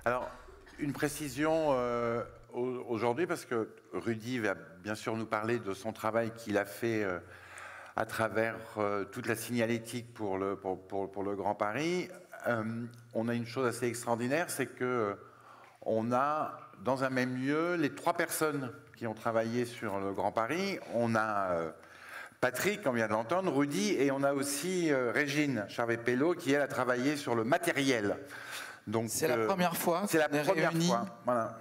Alors, une précision aujourd'hui, parce que Rudy va bien sûr nous parler de son travail qu'il a fait à travers toute la signalétique pour le Grand Paris. On a une chose assez extraordinaire, c'est que on a dans un même lieu les 3 personnes qui ont travaillé sur le Grand Paris. On a Patrick, on vient de l'entendre, Rudy, et on a aussi Régine Charvet-Pello qui, elle, a travaillé sur le matériel. C'est la première fois qu'on est réunis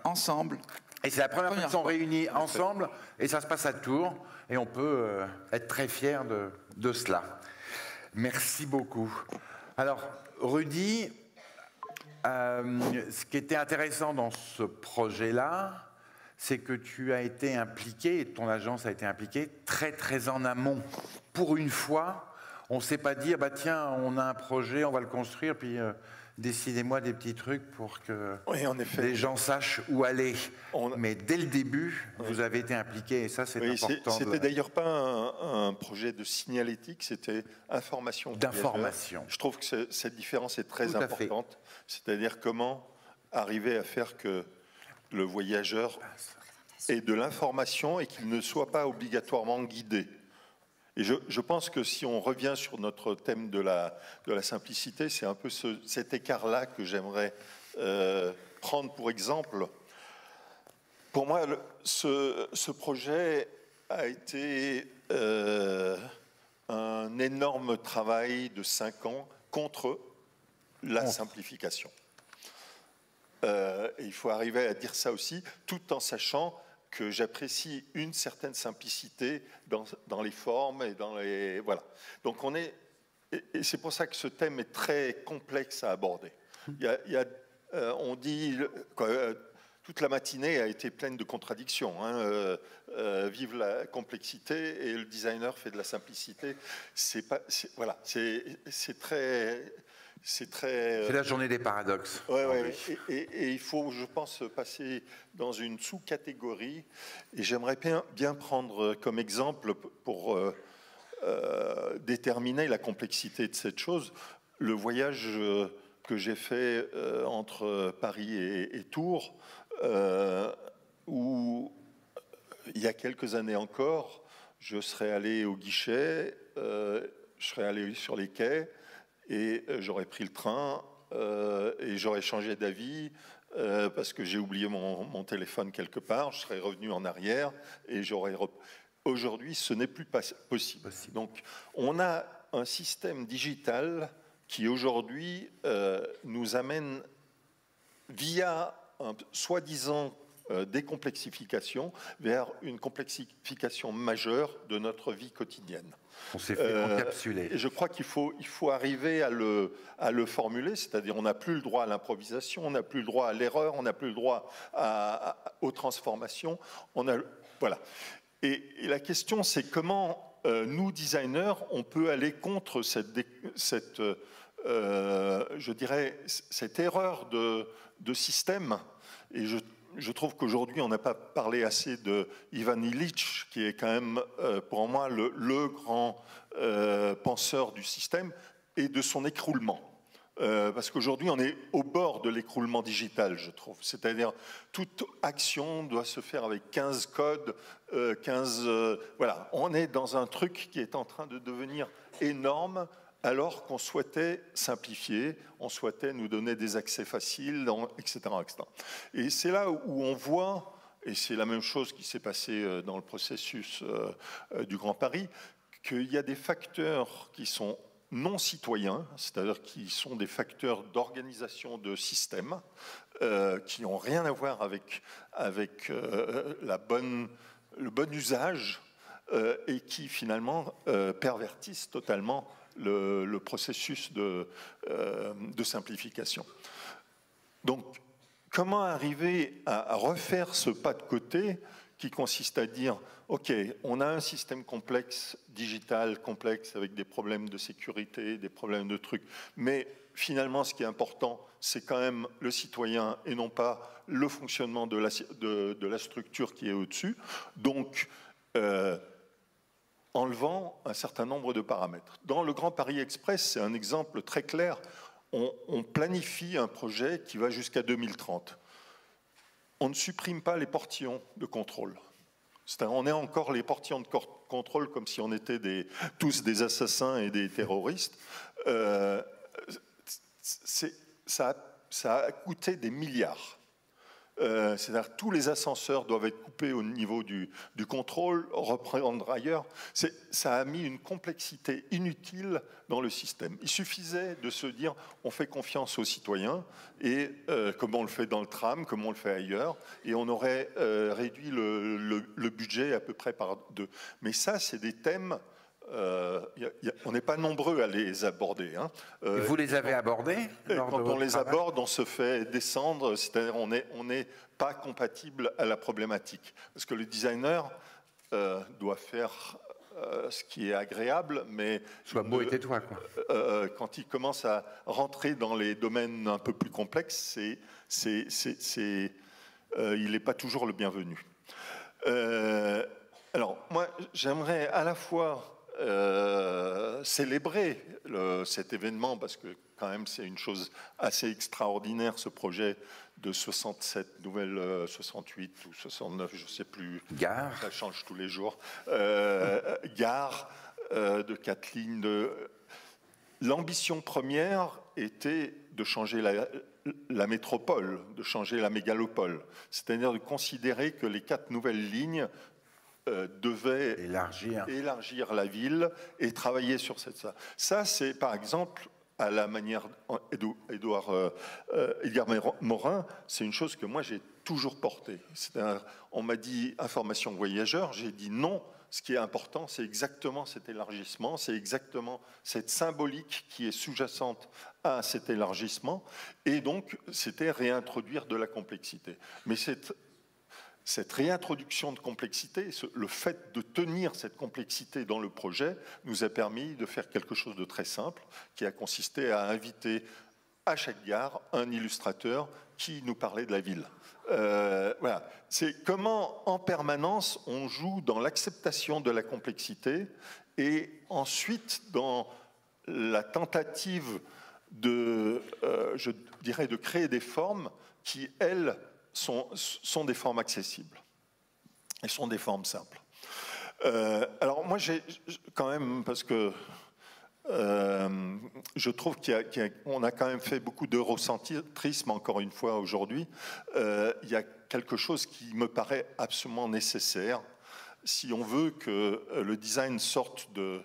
ensemble. Et c'est la première fois qu'ils sont réunis ensemble, et ça se passe à Tours, et on peut être très fiers de cela. Merci beaucoup. Alors, Rudy, ce qui était intéressant dans ce projet-là, c'est que tu as été impliqué, et ton agence a été impliquée, très très en amont. Pour une fois, on ne s'est pas dit, bah tiens, on a un projet, on va le construire, puis décidez-moi des petits trucs pour que les gens sachent où aller. Mais dès le début, vous avez été impliqué, et ça c'est important. C'était d'ailleurs pas un projet de signalétique, c'était information. D'information. Je trouve que cette différence est très importante. C'est-à-dire comment arriver à faire que le voyageur ait de l'information et qu'il ne soit pas obligatoirement guidé. Et je pense que si on revient sur notre thème de la simplicité, c'est un peu cet écart-là que j'aimerais prendre pour exemple. Pour moi, ce projet a été un énorme travail de 5 ans contre la simplification. Et il faut arriver à dire ça aussi, tout en sachant que j'apprécie une certaine simplicité dans les formes et dans les... Voilà. Donc on est... Et c'est pour ça que ce thème est très complexe à aborder. On dit... toute la matinée a été pleine de contradictions. Vive la complexité et le designer fait de la simplicité. Voilà, c'est très... C'est la journée des paradoxes. Et il faut, je pense, passer dans une sous-catégorie. Et j'aimerais bien prendre comme exemple, pour déterminer la complexité de cette chose, le voyage que j'ai fait entre Paris et Tours, où, il y a quelques années encore, je serais allé au guichet, je serais allé sur les quais, et j'aurais pris le train et j'aurais changé d'avis parce que j'ai oublié mon téléphone quelque part, je serais revenu en arrière et j'aurais... Aujourd'hui, ce n'est plus possible. Donc, on a un système digital qui aujourd'hui nous amène via un soi-disant décomplexification vers une complexification majeure de notre vie quotidienne. On s'est fait encapsuler. Et je crois qu'il faut arriver à le formuler, c'est-à-dire on n'a plus le droit à l'improvisation, on n'a plus le droit à l'erreur, on n'a plus le droit aux transformations. Voilà. Et la question, c'est comment nous, designers, on peut aller contre cette erreur de système. Et je trouve qu'aujourd'hui, on n'a pas parlé assez de Ivan Illich, qui est quand même, pour moi, le grand penseur du système, et de son écroulement. Parce qu'aujourd'hui, on est au bord de l'écroulement digital, je trouve. C'est-à-dire, toute action doit se faire avec 15 codes, 15... voilà, on est dans un truc qui est en train de devenir énorme, alors qu'on souhaitait simplifier, on souhaitait nous donner des accès faciles, etc., etc. Et c'est là où on voit, et c'est la même chose qui s'est passé dans le processus du Grand Paris, qu'il y a des facteurs qui sont non citoyens, c'est-à-dire qui sont des facteurs d'organisation de systèmes, qui n'ont rien à voir avec le bon usage, et qui finalement pervertissent totalement le processus de simplification. Donc, comment arriver à refaire ce pas de côté qui consiste à dire, OK, on a un système complexe, digital, complexe, avec des problèmes de sécurité, des problèmes de trucs, mais finalement, ce qui est important, c'est quand même le citoyen et non pas le fonctionnement de la structure qui est au-dessus. Donc, enlevant un certain nombre de paramètres. Dans le Grand Paris Express, c'est un exemple très clair. on planifie un projet qui va jusqu'à 2030. On ne supprime pas les portillons de contrôle. On est encore les portillons de contrôle comme si on était tous des assassins et des terroristes. Ça a coûté des milliards. C'est-à-dire que tous les ascenseurs doivent être coupés au niveau du contrôle, reprendre ailleurs. Ça a mis une complexité inutile dans le système. Il suffisait de se dire on fait confiance aux citoyens, et comme on le fait dans le tram, comme on le fait ailleurs, et on aurait réduit le budget à peu près par 2. Mais ça, c'est des thèmes... on n'est pas nombreux à les aborder. Hein. Vous les avez abordés quand on les aborde, on se fait descendre, c'est-à-dire on n'est pas compatible à la problématique. Parce que le designer doit faire ce qui est agréable, mais... Sois beau et tais-toi, quoi. Quand il commence à rentrer dans les domaines un peu plus complexes, il n'est pas toujours le bienvenu. Alors, moi, j'aimerais à la fois... célébrer cet événement, parce que quand même c'est une chose assez extraordinaire, ce projet de 67 nouvelles, 68 ou 69, je ne sais plus, Gare. Ça change tous les jours, gare de 4 lignes. L'ambition première était de changer la métropole, de changer la mégalopole, c'est-à-dire de considérer que les 4 nouvelles lignes devait élargir la ville et travailler sur ça. Ça, c'est par exemple, à la manière Édouard Morin, c'est une chose que moi j'ai toujours portée. On m'a dit information voyageur, j'ai dit non. Ce qui est important, c'est exactement cet élargissement, c'est exactement cette symbolique qui est sous-jacente à cet élargissement. Et donc, c'était réintroduire de la complexité. Mais cette réintroduction de complexité, le fait de tenir cette complexité dans le projet, nous a permis de faire quelque chose de très simple, qui a consisté à inviter à chaque gare un illustrateur qui nous parlait de la ville. Voilà. C'est comment, en permanence, on joue dans l'acceptation de la complexité et ensuite dans la tentative je dirais, de créer des formes qui, elles, sont des formes accessibles et sont des formes simples. Alors moi, j'ai quand même, parce que je trouve qu'on a quand même fait beaucoup d'eurocentrisme, encore une fois, aujourd'hui. Il y a quelque chose qui me paraît absolument nécessaire si on veut que le design sorte de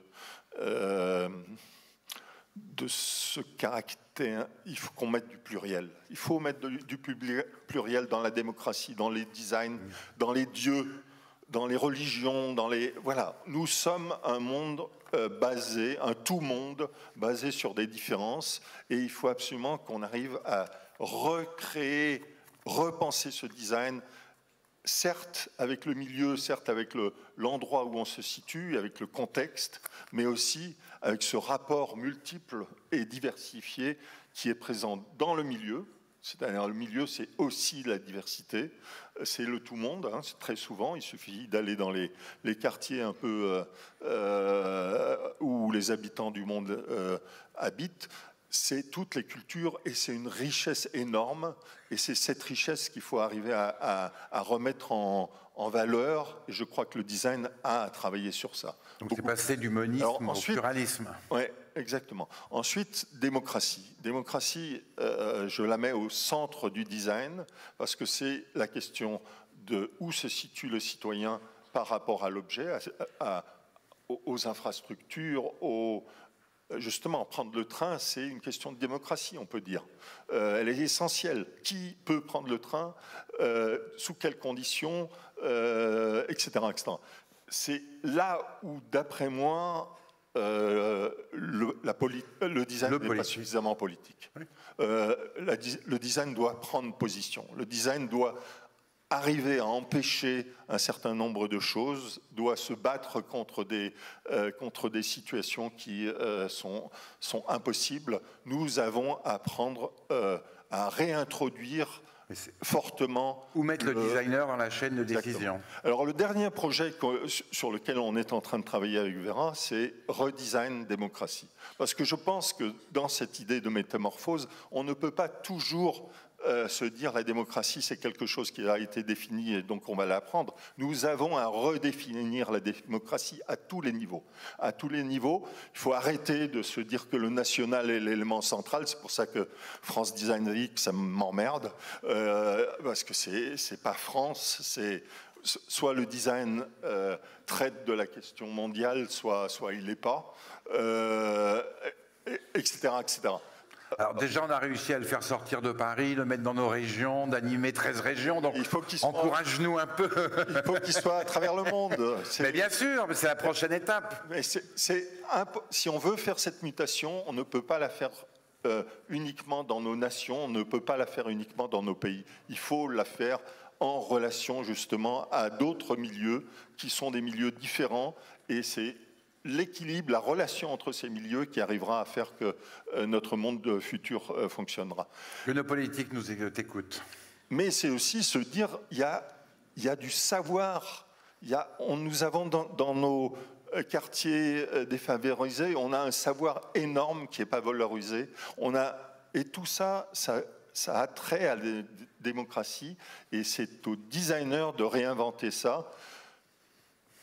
ce caractère. Il faut qu'on mette du pluriel. Il faut mettre du pluriel dans la démocratie, dans les designs, dans les dieux, dans les religions, voilà. Nous sommes un monde un tout-monde basé sur des différences, et il faut absolument qu'on arrive à recréer, repenser ce design, certes avec le milieu, certes avec l'endroit où on se situe, avec le contexte, mais aussi avec ce rapport multiple et diversifié qui est présent dans le milieu. C'est-à-dire le milieu, c'est aussi la diversité, c'est le tout-monde, hein, très souvent. Il suffit d'aller dans les quartiers un peu où les habitants du monde habitent. C'est toutes les cultures et c'est une richesse énorme. Et c'est cette richesse qu'il faut arriver à remettre en valeur. Et je crois que le design a à travailler sur ça. Donc c'est passé du monisme au pluralisme. Oui, exactement. Ensuite, démocratie. Démocratie, je la mets au centre du design parce que c'est la question de où se situe le citoyen par rapport à l'objet, aux infrastructures, justement, prendre le train, c'est une question de démocratie, on peut dire. Elle est essentielle. Qui peut prendre le train, sous quelles conditions, etc., etc. C'est là où, d'après moi, le design n'est pas suffisamment politique. Oui. Le design doit prendre position. Le design doit arriver à empêcher un certain nombre de choses, doit se battre contre des situations qui sont impossibles. Nous avons à à réintroduire fortement... Ou mettre le designer dans la chaîne de décision. Alors le dernier projet sur lequel on est en train de travailler avec Vera, c'est Redesign Démocratie. Parce que je pense que dans cette idée de métamorphose, on ne peut pas toujours se dire la démocratie c'est quelque chose qui a été défini et donc on va l'apprendre. Nous avons à redéfinir la démocratie à tous les niveaux. À tous les niveaux, il faut arrêter de se dire que le national est l'élément central. C'est pour ça que France Design Week, ça m'emmerde, parce que c'est pas France, c'est soit le design traite de la question mondiale, soit il l'est pas, etc., etc. Alors déjà, on a réussi à le faire sortir de Paris, le mettre dans nos régions, d'animer 13 régions, donc encourage-nous un peu. Il faut qu'il soit à travers le monde. Mais bien sûr, c'est la prochaine étape. Mais si on veut faire cette mutation, on ne peut pas la faire uniquement dans nos nations, on ne peut pas la faire uniquement dans nos pays. Il faut la faire en relation justement à d'autres milieux qui sont des milieux différents, et c'est l'équilibre, la relation entre ces milieux qui arrivera à faire que notre monde futur fonctionnera. Que nos politiques nous écoutent. Mais c'est aussi se dire, il y a du savoir. Nous avons dans nos quartiers défavorisés, on a un savoir énorme qui n'est pas valorisé. Et tout ça, ça a trait à la démocratie, et c'est aux designers de réinventer ça,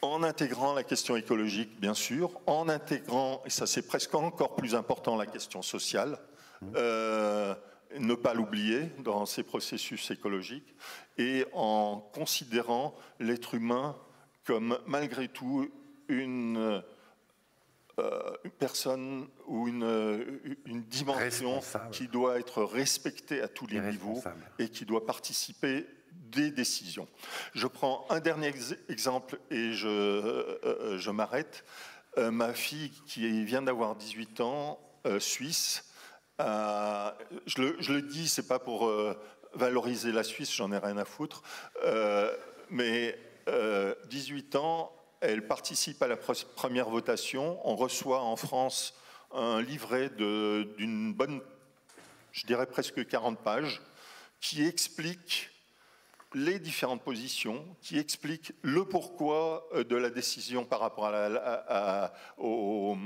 en intégrant la question écologique, bien sûr, en intégrant, et ça c'est presque encore plus important, la question sociale, ne pas l'oublier dans ces processus écologiques, et en considérant l'être humain comme malgré tout une personne ou une dimension qui doit être respectée à tous les niveaux et qui doit participer des décisions. Je prends un dernier exemple et je m'arrête. Ma fille qui vient d'avoir 18 ans, suisse, je le dis, c'est pas pour valoriser la Suisse, j'en ai rien à foutre, mais 18 ans, elle participe à la première votation. On reçoit en France un livret d'une bonne, je dirais presque 40 pages, qui explique les différentes positions, qui explique le pourquoi de la décision par rapport aux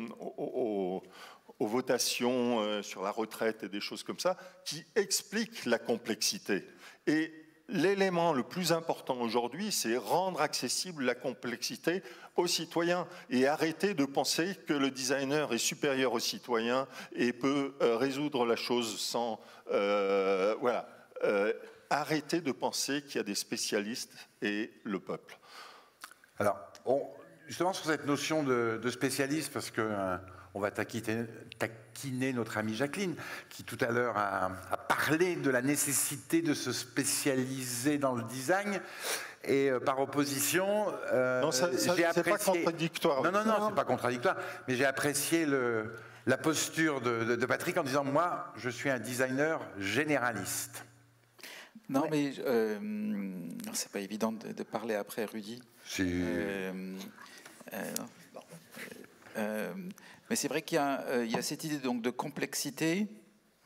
votations sur la retraite et des choses comme ça, qui explique la complexité. Et l'élément le plus important aujourd'hui, c'est rendre accessible la complexité aux citoyens et arrêter de penser que le designer est supérieur aux citoyens et peut résoudre la chose sans... arrêter de penser qu'il y a des spécialistes et le peuple. Alors, justement sur cette notion de spécialiste, parce que on va taquiner notre amie Jacqueline, qui tout à l'heure a parlé de la nécessité de se spécialiser dans le design. Et par opposition, j'ai apprécié... C'est pas contradictoire. Non, c'est pas contradictoire. Mais j'ai apprécié la posture de Patrick en disant, moi, je suis un designer généraliste. Non, mais c'est pas évident de parler après Rudy. Mais c'est vrai qu'il y a cette idée donc de complexité,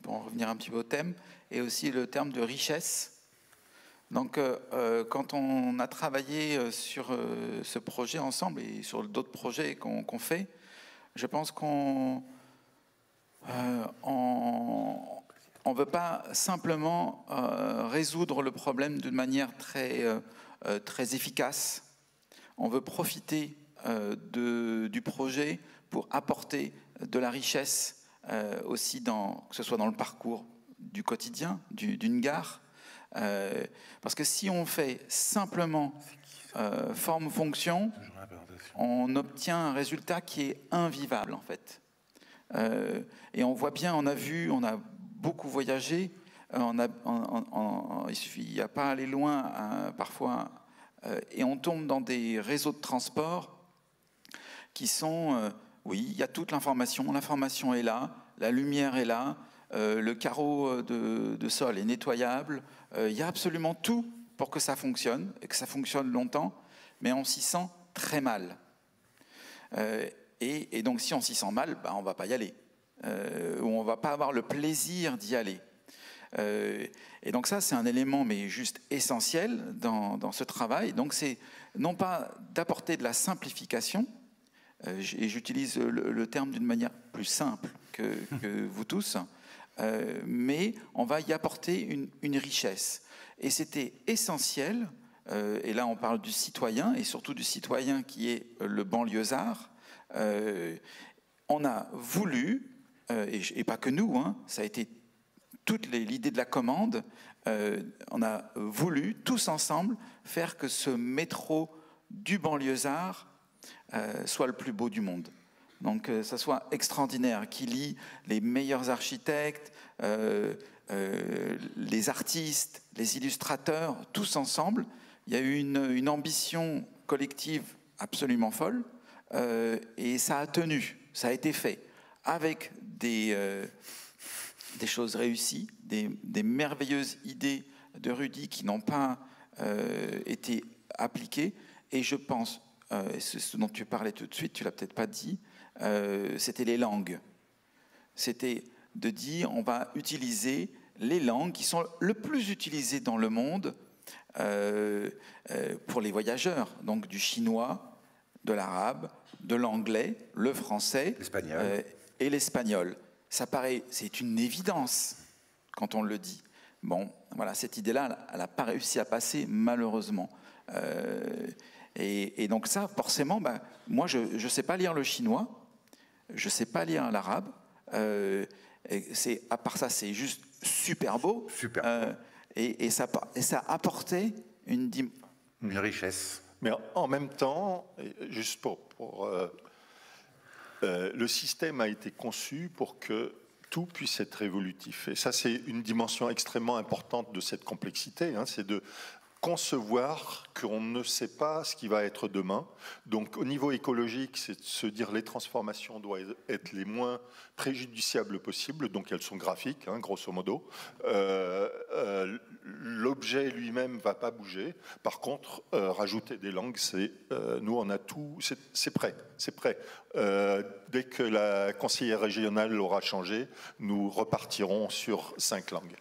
pour en revenir un petit peu au thème, et aussi le terme de richesse. Donc, quand on a travaillé sur ce projet ensemble et sur d'autres projets qu'on fait, je pense qu'on ne veut pas simplement résoudre le problème d'une manière très efficace. On veut profiter du projet pour apporter de la richesse aussi, que ce soit dans le parcours du quotidien, d'une gare. Parce que si on fait simplement forme-fonction, on obtient un résultat qui est invivable, en fait. Et on voit bien, on a beaucoup voyagé, il suffit à pas aller loin parfois, et on tombe dans des réseaux de transport qui sont, oui, il y a toute l'information est là, la lumière est là, le carreau de sol est nettoyable, il y a absolument tout pour que ça fonctionne, et que ça fonctionne longtemps, mais on s'y sent très mal. Et donc si on s'y sent mal, on ne va pas y aller. Ou on ne va pas avoir le plaisir d'y aller. Et donc ça, c'est un élément, mais juste essentiel dans ce travail. Donc c'est non pas d'apporter de la simplification, et j'utilise le terme d'une manière plus simple que vous tous, mais on va y apporter une richesse. Et c'était essentiel, et là on parle du citoyen, et surtout du citoyen qui est le banlieusard. On a voulu, et pas que nous, hein, ça a été toute l'idée de la commande, on a voulu tous ensemble faire que ce métro du banlieusard soit le plus beau du monde. Donc ça soit extraordinaire, qui lie les meilleurs architectes, les artistes, les illustrateurs, tous ensemble. Il y a eu une ambition collective absolument folle, et ça a tenu, ça a été fait, avec des choses réussies, des merveilleuses idées de Rudy qui n'ont pas été appliquées. Et je pense, c'est ce dont tu parlais tout de suite, tu ne l'as peut-être pas dit, c'était les langues. C'était de dire on va utiliser les langues qui sont le plus utilisées dans le monde pour les voyageurs, donc du chinois, de l'arabe, de l'anglais, le français et l'espagnol. Ça paraît, c'est une évidence quand on le dit. Bon, voilà, cette idée-là, elle n'a pas réussi à passer, malheureusement. Et donc ça, forcément, moi, je ne sais pas lire le chinois, je ne sais pas lire l'arabe. À part ça, c'est juste super beau. Super. Et ça apportait une richesse. Mais en même temps, juste le système a été conçu pour que tout puisse être évolutif. Et ça, c'est une dimension extrêmement importante de cette complexité, hein, c'est de concevoir qu'on ne sait pas ce qui va être demain. Donc au niveau écologique, c'est de se dire les transformations doivent être les moins préjudiciables possibles, donc elles sont graphiques, hein, grosso modo. L'objet lui-même ne va pas bouger. Par contre, rajouter des langues, nous on a tout, c'est prêt. Dès que la conseillère régionale aura changé, nous repartirons sur 5 langues.